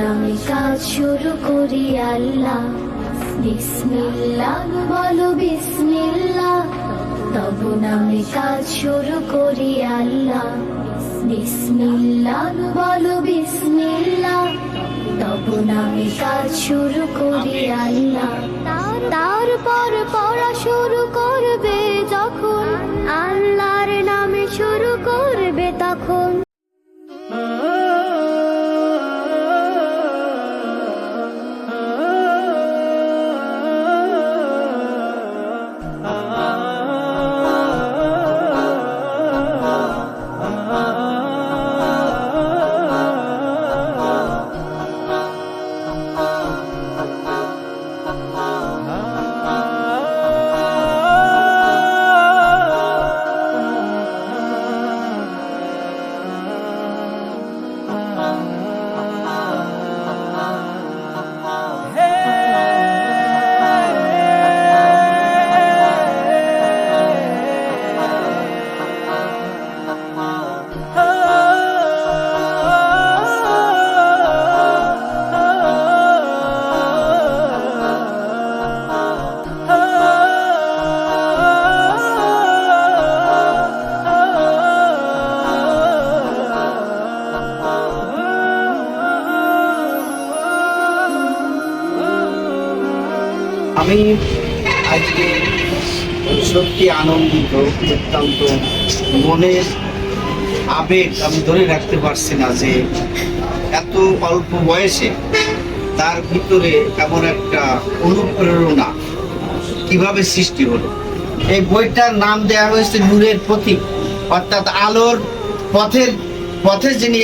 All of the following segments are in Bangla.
নামে কাজ শুরু করি আল্লাহ, বিসমিল্লাহ বলো বিসমিল্লাহ। তব নামে কাজ শুরু করি আল্লাহ, বিসমিল্লাহ বলো বিসমিল্লাহ। তব নামে কাজ শুরু করি আল্লাহ। তারপর পড়া শুরু করবে যখন, আল্লাহর নামে শুরু করবে তখন। আমি আজকে সত্যি আনন্দিত, অত্যন্ত মনের আবেগ আমি ধরে রাখতে পারছি না যে এত অল্প বয়সে তার ভিতরে এমন একটা অনুপ্রেরণা কিভাবে সৃষ্টি হলো। এই বইটার নাম দেওয়া হয়েছে নূরের প্রতীক, অর্থাৎ আলোর পথে যিনি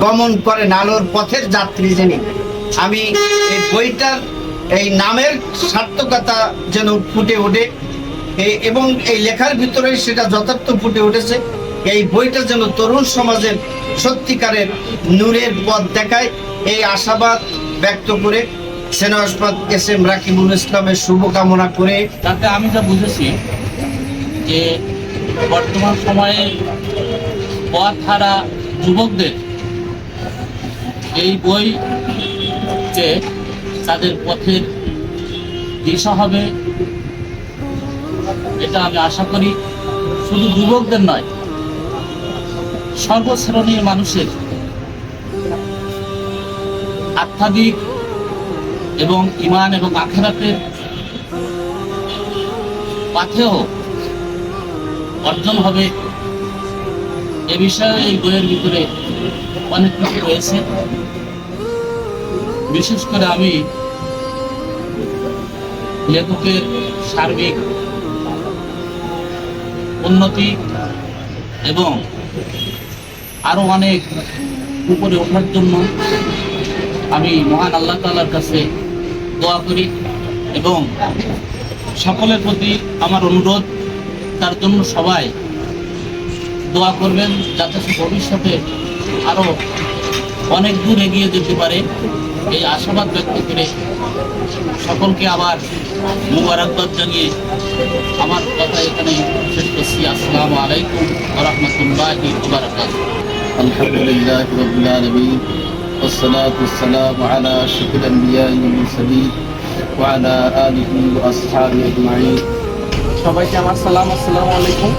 গমন করেন, আলোর পথের যাত্রী যিনি। আমি এই বইটার এই নামের সার্থকতা যেন ফুটে ওঠে এবং এই লেখার ভিতরে সেটা যথার্থ ফুটে উঠেছে। এই বইটা যেন তরুণ সমাজের সত্যিকারের নূরের পথ দেখায়, এই আশাবাদ ব্যক্ত করে সেনাওসমাদ এস.এম. রাকিবুল ইসলামের শুভকামনা করে। তাতে আমি যা বুঝেছি যে বর্তমান সময়ে পথহারা যুবকদের এই বইতে তাদের পথের দিশা হবে, এটা আমি আশা করি। শুধু যুবকদের নয়, সর্বশ্রেণীর মানুষের আধ্যাত্মিক এবং ঈমান এবং আখিরাতের পাথেও অর্জন হবে। এ বিষয়ে এই বইয়ের ভিতরে অনেক কিছু রয়েছে। বিশেষ করে আমি লেখকের সার্বিক উন্নতি এবং আরো অনেক উপরে ওঠার জন্য আমি মহান আল্লাহ তাআলার কাছে দোয়া করি এবং সকলের প্রতি আমার অনুরোধ, তার জন্য সবাই দোয়া করবেন যাতে সে ভবিষ্যতে আরো অনেক দূর এগিয়ে যেতে পারে। এই আশাবাদ ব্যক্ত করে সকলকে আবার মুবারকবাদ জানিয়ে আমার কথা এখানে শেষ করছি। আসসালামু আলাইকুম ওয়া রাহমাতুল্লাহি ওয়া বারাকাতুহু। আলহামদুলিল্লাহি রাব্বিল আলামিন ওয়াসসালাতু ওয়াসসালামু আলা আশরাফিল আমবিয়া ওয়াল মুরসালিন ওয়া আলা আলিহি ওয়া আসহাবিহি আজমাইন। সবাইকে আমার সালাম, আসসালামু আলাইকুম।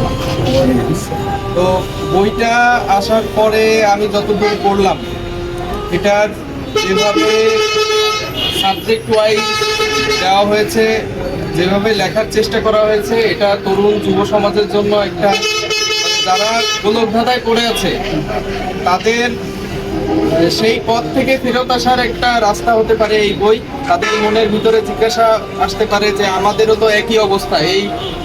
তো বইটা আসার পরে আমি যতদূর পড়লাম, এটার যেভাবে সাবজেক্ট ওয়াইজ দেওয়া হয়েছে, যেভাবে লেখার চেষ্টা করা হয়েছে, এটা তরুণ যুব সমাজের জন্য একটা, যারা গোলকধাঁধায় পড়ে আছে তাদের সেই পথ থেকে ফেরত আসার একটা রাস্তা হতে পারে এই বই। তাদের মনের ভিতরে জিজ্ঞাসা আসতে পারে যে আমাদেরও তো একই অবস্থা। এই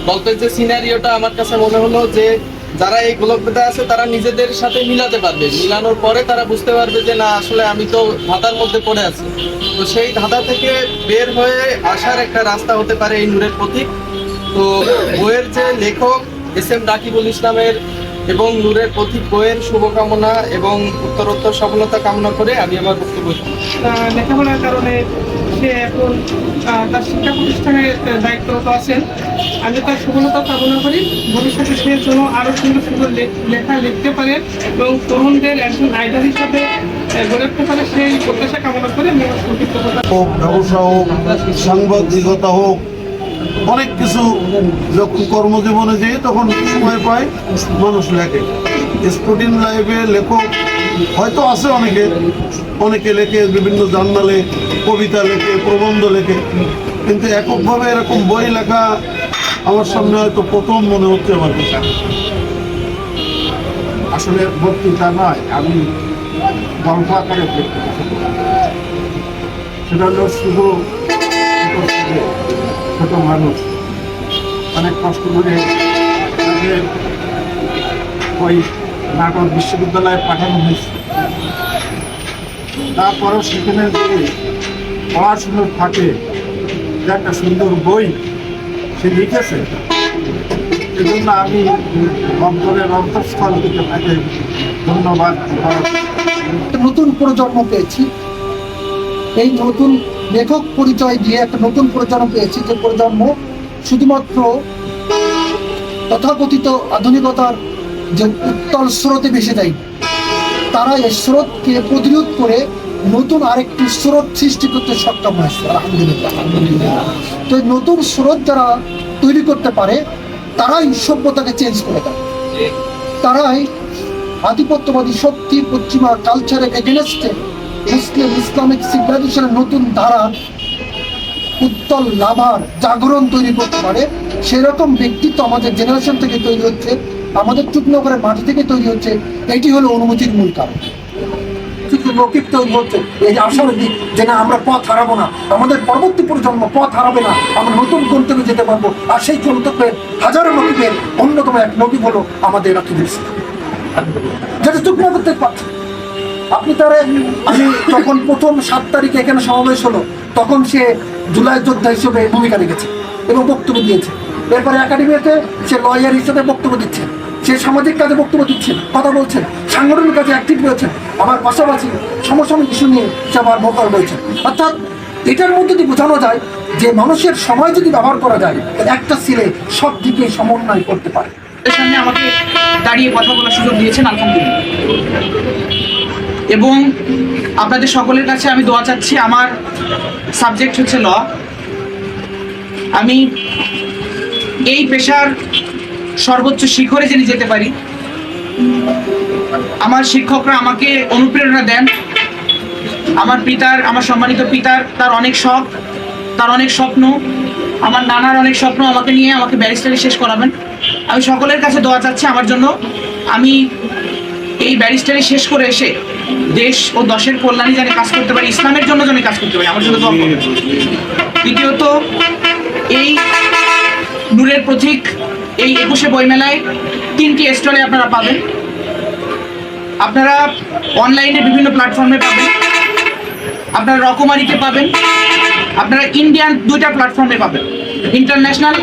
গল্পের যে সিনারিওটা আমার কাছে মনে হলো যে যারা এই গোলকধাঁধা আছে তারা নিজেদের সাথে মিলাতে পারবে, মিলানোর পরে তারা বুঝতে পারবে যে না, আসলে আমি তো ধাঁধার মধ্যে পড়ে আছি। তো সেই ধাঁধা থেকে বের হয়ে আসার একটা রাস্তা হতে পারে এই নূরের প্রতীক। তো বইয়ের যে লেখক এস.এম. রাকিবুল ইসলামের এবং নূরের প্রতীক বইয়ের শুভকামনা এবং উত্তরোত্তর সফলতা কামনা করে আমি আমার বক্তব্য। লেখাপড়ার কারণে সে এখন তার শিক্ষা প্রতিষ্ঠানের দায়িত্বরত আছেন। আমি তার সফলতা কামনা করি, ভবিষ্যতে সে যেন আরও সুন্দর সুন্দর লেখা লিখতে পারে এবং তরুণদের একজন আইডল হিসাবে গড়ে উঠতে পারে, সেই প্রত্যাশা কামনা করে আমি আমার সংক্ষিপ্ত কথা। হোক, ব্যবসা হোক, সাংবাদিকতা হোক, অনেক কিছু যখন কর্মজীবনে যেয়ে তখন সময় পায় মানুষ লেখে। স্টুডেন্ট লাইফে লেখক হয়তো আছে অনেকে লেখে, বিভিন্ন জার্নালে কবিতা লেখে, প্রবন্ধ লেখে, কিন্তু এককভাবে এরকম বই লেখা আমার সামনে হয়তো প্রথম মনে হচ্ছে আমার কাছে। আসলে বক্তৃতা নয়, আমি গল্প আকারে লিখতে সেটা হলো শুভ ছোট মানুষ অনেক কষ্ট করে তাকে ওই নাটক বিশ্ববিদ্যালয়ে পাঠানো হয়েছে। তারপরেও সেখানে যে পড়াশুনোর ফাঁকে যে একটা সুন্দর বই সে লিখেছে, এজন্য আমি অন্তরের অন্তঃস্থল থেকে তাকে ধন্যবাদ। নতুন প্রজন্ম পেয়েছি, এই নতুন লেখক পরিচয় দিয়ে একটা নতুন প্রজন্ম পেয়েছি, যে প্রজন্ম শুধুমাত্র তথাকথিত আধুনিকতার যে উত্তল স্রোতে ভেসে যায়, তারা এই স্রোতকে প্রতিরোধ করে নতুন আরেকটি স্রোত সৃষ্টি করতে সক্ষম হয়েছে, আলহামদুলিল্লাহ। তো এই নতুন স্রোত যারা তৈরি করতে পারে তারাই সভ্যতাকে চেঞ্জ করে দেয়, তারাই আধিপত্যবাদী শক্তি পশ্চিমা কালচারের এগেনস্টে মুসলিম ইসলামিক সিভিলাইজেশনের নতুন ধারা উত্তল লাভার জাগরণ তৈরি করতে পারে। সেরকম ব্যক্তিত্ব আমাদের জেনারেশন থেকে তৈরি হচ্ছে, আমাদের চুপনগরের মাটি থেকে তৈরি হচ্ছে। এটি হলো অনুমতির মূল কারণ। লৌকিক তৈরি হচ্ছে এই যে আশার দিক, যে না আমরা পথ হারাবো না, আমাদের পরবর্তী প্রজন্ম পথ হারাবে না, আমরা নতুন গন্তব্যে যেতে পারবো। আর সেই গন্তব্যের হাজারো নদীদের অন্যতম এক নদী হলো আমাদের রাকিবের, যেটা চুপনগর থেকে পাচ্ছে। আপনি তারা, আমি যখন প্রথম 7 তারিখে এখানে সমাবেশ হলো, তখন সে জুলাই যোদ্ধা হিসেবে ভূমিকা রেখেছে এবং বক্তব্য দিয়েছে। এরপরে একাডেমিতে সে লয়ার হিসেবে বক্তব্য দিচ্ছে, সে সামাজিক কাজে বক্তব্য দিচ্ছেন, কথা বলছেন, সাংগঠনিক কাজে অ্যাক্টিভ রয়েছেন, আবার পাশাপাশি সমসাময়িক ইস্যু নিয়ে সে আবার ভোকাল রয়েছে। অর্থাৎ এটার মধ্যে দিয়ে বোঝানো যায় যে মানুষের সময় যদি ব্যবহার করা যায়, একটা ছেলে সব দিকে সমন্বয় করতে পারে। সামনে আমাকে দাঁড়িয়ে কথা বলার সুযোগ দিয়েছেন, আলহামদুলিল্লাহ। এবং আপনাদের সকলের কাছে আমি দোয়া চাচ্ছি। আমার সাবজেক্ট হচ্ছে ল। আমি এই পেশার সর্বোচ্চ শিখরে যিনি যেতে পারি, আমার শিক্ষকরা আমাকে অনুপ্রেরণা দেন। আমার সম্মানিত পিতার তার অনেক শখ, তার অনেক স্বপ্ন, আমার নানার অনেক স্বপ্ন আমাকে নিয়ে আমাকে ব্যারিস্টারি শেষ করাবেন। আমি সকলের কাছে দোয়া চাচ্ছি আমার জন্য, আমি এই ব্যারিস্টারি শেষ করে এসে দেশ ও দশের কল্যাণে যেন কাজ করতে পারি, ইসলামের জন্য যেন কাজ করতে পারি, আমার জন্য দোয়া করবেন। দ্বিতীয়ত, এই নূরের প্রতীক এই 21শে বইমেলায় 3টি স্টলে আপনারা পাবেন। আপনারা অনলাইনে বিভিন্ন প্ল্যাটফর্মে পাবেন, আপনারা রকমারিতে পাবেন, আপনারা ইন্ডিয়ান 2টা প্ল্যাটফর্মে পাবেন। ইন্টারন্যাশনাল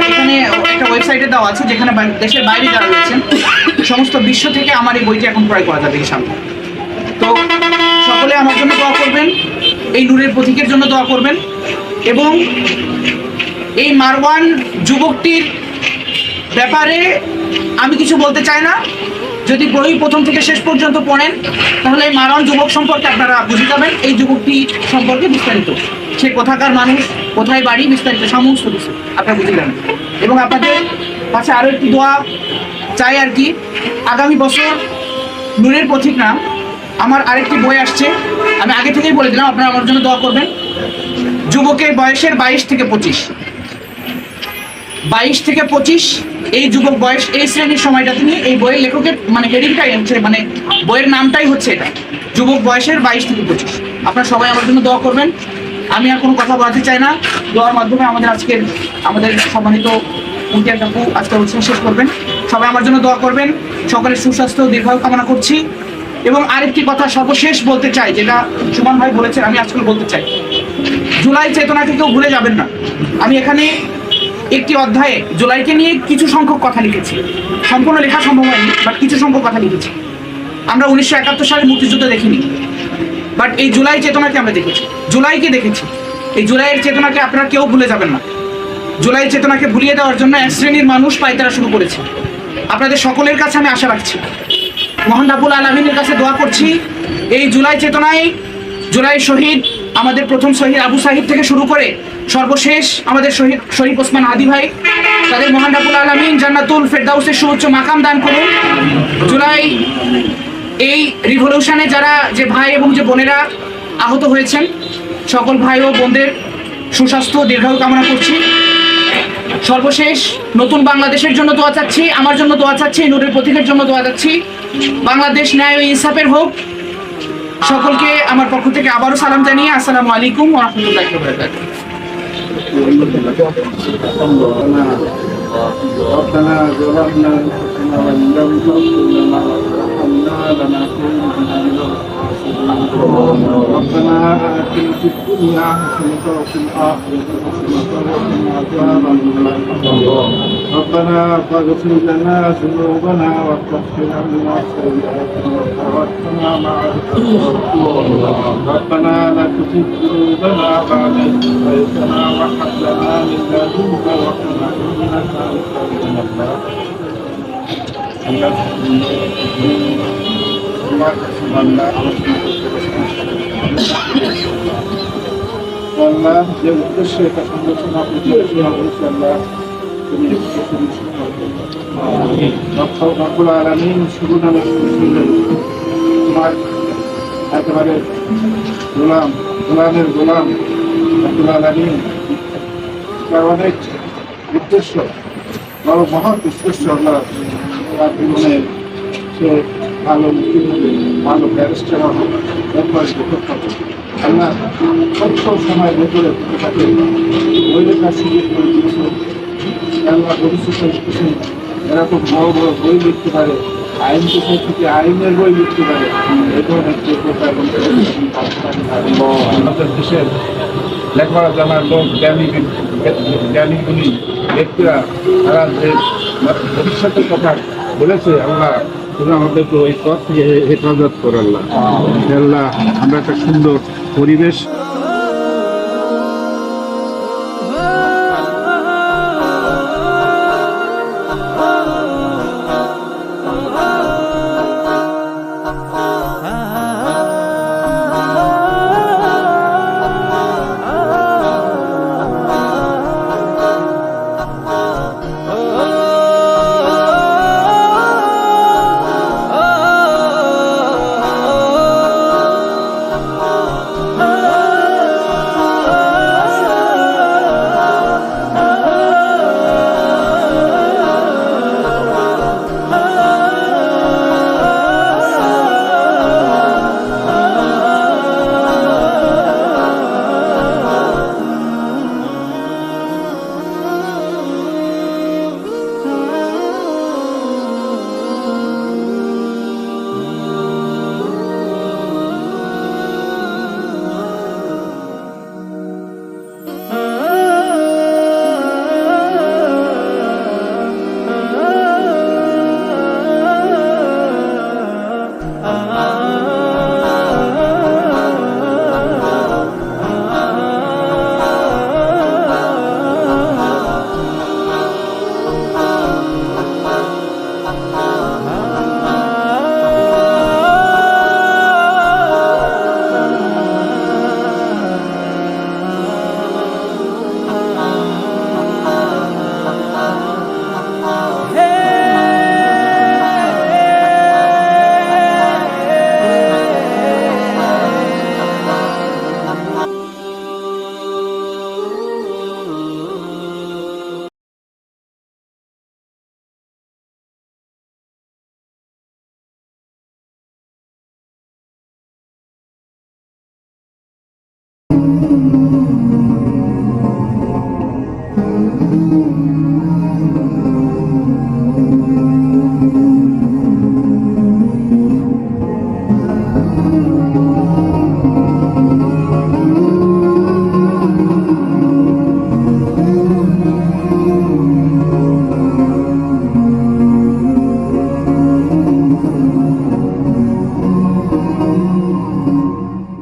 এখানে একটা ওয়েবসাইটে দেওয়া আছে, যেখানে দেশের বাইরে যারা রয়েছেন সমস্ত বিশ্ব থেকে আমার এই বইটি এখন ক্রয় করা যাবে সামনে। তো সকলে আমার জন্য দোয়া করবেন, এই নূরের প্রতীকের জন্য দোয়া করবেন। এবং এই মারওয়ান যুবকটির ব্যাপারে আমি কিছু বলতে চাই না। যদি বই প্রথম থেকে শেষ পর্যন্ত পড়েন তাহলে এই মারওয়ান যুবক সম্পর্কে আপনারা বুঝে যাবেন, এই যুবকটি সম্পর্কে বিস্তারিত, সে কোথাকার মানুষ, কোথায় বাড়ি, বিস্তারিত সমস্ত কিছু আপনারা বুঝে যাবেন। এবং আপনাদের কাছে আরও একটি দোয়া চাই আর কি, আগামী বছর নূরের পথিক নাম আমার আরেকটি বই আসছে, আমি আগে থেকেই বলে দিলাম, আপনারা আমার জন্য দোয়া করবেন। যুবকের বয়সের 22 থেকে 25 এই যুবক বয়স, এই শ্রেণীর সময়টাতে নিয়ে এই বইয়ের লেখকের মানে হেডিংটাই হচ্ছে, মানে বইয়ের নামটাই হচ্ছে এটা, যুবক বয়সের 22 থেকে 25। আপনারা সবাই আমার জন্য দোয়া করবেন। আমি আর কোনো কথা বলতে চাই না, দোয়ার মাধ্যমে আমাদের সম্মানিত মুতিয়ার কাকু আজকের অনুষ্ঠান শেষ করবেন। সবাই আমার জন্য দোয়া করবেন, সকলের সুস্বাস্থ্য দীর্ঘায়ু কামনা করছি। এবং আরেকটি কথা সর্বশেষ বলতে চাই, যেটা সুমন ভাই বলেছেন, আমি আজকে বলতে চাই, জুলাই চেতনাকে কেউ ভুলে যাবেন না। আমি এখানে একটি অধ্যায়ে জুলাইকে নিয়ে কিছু সংখ্যক কথা লিখেছি, সম্পূর্ণ লেখা সম্ভব হয়নি, বাট কিছু সংখ্যক কথা লিখেছি। আমরা 1971 সালে মুক্তিযুদ্ধ দেখিনি, বাট এই জুলাই চেতনাকে আমরা দেখেছি, জুলাইকে দেখেছি। এই জুলাইয়ের চেতনাকে আপনারা কেউ ভুলে যাবেন না। জুলাইয়ের চেতনাকে ভুলিয়ে দেওয়ার জন্য এক শ্রেণীর মানুষ পায়তারা শুরু করেছে। আপনাদের সকলের কাছে আমি আশা রাখছি, মহান রাব্বুল আলামিনের কাছে দোয়া করছি, এই জুলাই চেতনায় জুলাই শহীদ, আমাদের প্রথম শহীদ আবু সাহিদ থেকে শুরু করে সর্বশেষ আমাদের শহীদ শরীফ ওসমান হাদি ভাই, তাদের মহান রাব্বুল আলামিন জান্নাতুল ফেরদাউসের সুউচ্চ মাকাম দান করুন। জুলাই এই রিভলিউশনে যারা যে ভাই এবং যে বোনেরা আহত হয়েছেন, সকল ভাই ও বোনদের সুস্বাস্থ্য দীর্ঘায়ু কামনা করছি। সর্বশেষ নতুন বাংলাদেশের জন্য দোয়া চাচ্ছি, আমার জন্য দোয়া চাচ্ছি, নূরের প্রতীকের জন্য দোয়া চাচ্ছি। বাংলাদেশ ন্যায় ও ইনসাফের হোক। সকলকে আমার পক্ষ থেকে আবারও সালাম জানিয়ে আসসালামু আলাইকুম ওয়া রাহমাতুল্লাহি ওয়া বারাকাতুহু। ربنا ظلمنا انفسنا وان لم تغفر لنا وترحمنا لنكونن من الخاسرين. ربنا آتنا في الدنيا حسنة وفي الآخرة حسنة وقنا عذاب النار. ربنا فاغفر لنا ذنوبنا وكفر عنا سيئاتنا وتوفنا مع الأبرار. ربنا لا تزغ قلوبنا بعد إذ هديتنا وهب لنا من لدنك رحمة إنك আল্লাহ যে উদ্দেশ্যে এটা সংরক্ষণ আপনি করেছেন ইনশাআল্লাহ তুমি রব্বুল আলামিন শুরু নামে তোমার একেবারে গোলামের গোলাম রব্বুল আলামিন অনেক উদ্দেশ্য, বড় মহৎ উদ্দেশ্য আল্লাহ তার জীবনে সে ভালো উকিল হবে, ভালো ব্যারিস্টার হবে, আল্লাহ সত্য সময় ভেতরে তাকে বই লেখার সুযোগ করে দিয়েছে। আল্লাহ ভবিষ্যতে এরকম বড় বড় বই লিখতে পারে, আইন পেশা থেকে আইনের বই লিখতে পারে, এই ধরনের যোগ্যতা এবং আমাদের দেশের লেখাপড়া জানার লোক জ্ঞানীগুলি ব্যক্তিরা তারা যে ভবিষ্যতের কথা বলেছে, আল্লাহ তুমি আমাদেরকে ওই পথ থেকে হেফাজত করো আল্লাহ। আল্লাহ আমরা একটা সুন্দর পরিবেশ